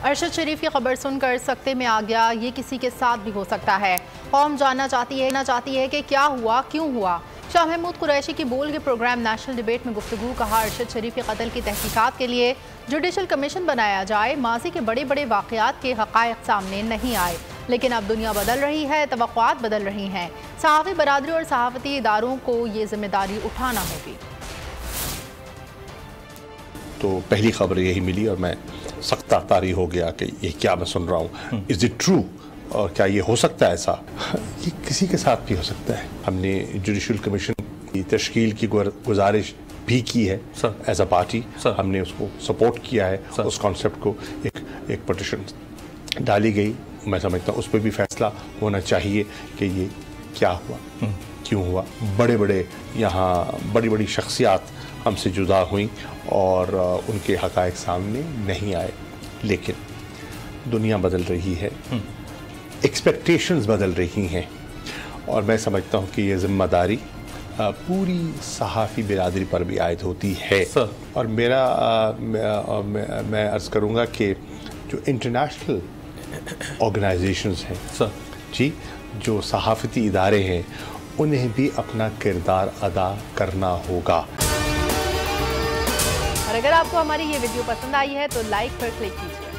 अरशद शरीफ की खबर सुनकर सकते में आ गया, ये किसी के साथ भी हो सकता है। कौम जानना चाहती है कि क्या हुआ, क्यों हुआ। शाह महमूद कुरैशी की बोल के प्रोग्राम नेशनल डिबेट में गुफ्तगू। कहा, अरशद शरीफ के कत्ल की तहकीकात के लिए जुडिशल कमीशन बनाया जाए। माजी के बड़े बड़े वाक़यात के हक़ाइक़ सामने नहीं आए, लेकिन अब दुनिया बदल रही है, तवक्कुआत बदल रही हैं। सहाफ़ी बरादरी और सहाफ़ती इदारों को ये जिम्मेदारी उठाना होगी। तो पहली खबर यही मिली और मैं सख्त तारी हो गया कि ये क्या मैं सुन रहा हूँ, इज़ इट ट्रू, और क्या ये हो सकता है ऐसा? ये किसी के साथ भी हो सकता है। हमने जुडिशल कमीशन की तश्कील की गुजारिश भी की है एज अ पार्टी, हमने उसको सपोर्ट किया है, उस कॉन्सेप्ट को एक पटिशन डाली गई। मैं समझता हूँ उस पर भी फैसला होना चाहिए कि ये क्या हुआ, क्यों हुआ। बड़े बड़े यहाँ बड़ी बड़ी शख्सियात हमसे जुदा हुई और उनके हक़ाइक़ सामने नहीं आए, लेकिन दुनिया बदल रही है, एक्सपेक्टेशंस बदल रही हैं, और मैं समझता हूँ कि ये ज़िम्मेदारी पूरी सहाफ़ी बिरादरी पर भी आयद होती है। और मैं अर्ज़ करूँगा कि जो इंटरनेशनल ऑर्गेनाइजेशंस हैं जी, जो सहाफ़ती इदारे हैं, उन्हें भी अपना किरदार अदा करना होगा। और अगर आपको हमारी ये वीडियो पसंद आई है तो लाइक पर क्लिक कीजिए।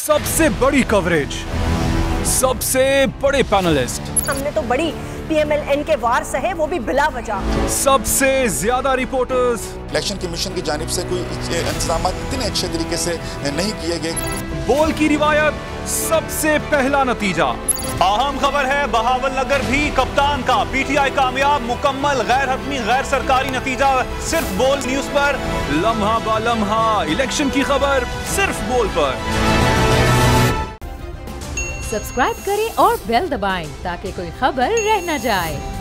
सबसे बड़ी कवरेज, सबसे बड़े पैनलिस्ट, हमने तो बड़ी PMLN के वार सहे, वो भी बिला वजह। सबसे ज्यादा रिपोर्टर्स। इलेक्शन कमीशन की जानिब से कोई इंतजाम इतने अच्छे तरीके से नहीं किए गए। बोल की रिवायत, सबसे पहला नतीजा। अहम खबर है बहावल नगर भी कप्तान का, PTI कामयाब, मुकम्मल गैर हतमी गैर सरकारी नतीजा सिर्फ बोल न्यूज पर। लम्हा बा लम्हा इलेक्शन की खबर सिर्फ बोल पर। सब्सक्राइब करें और बेल दबाएं ताकि कोई खबर रह न जाए।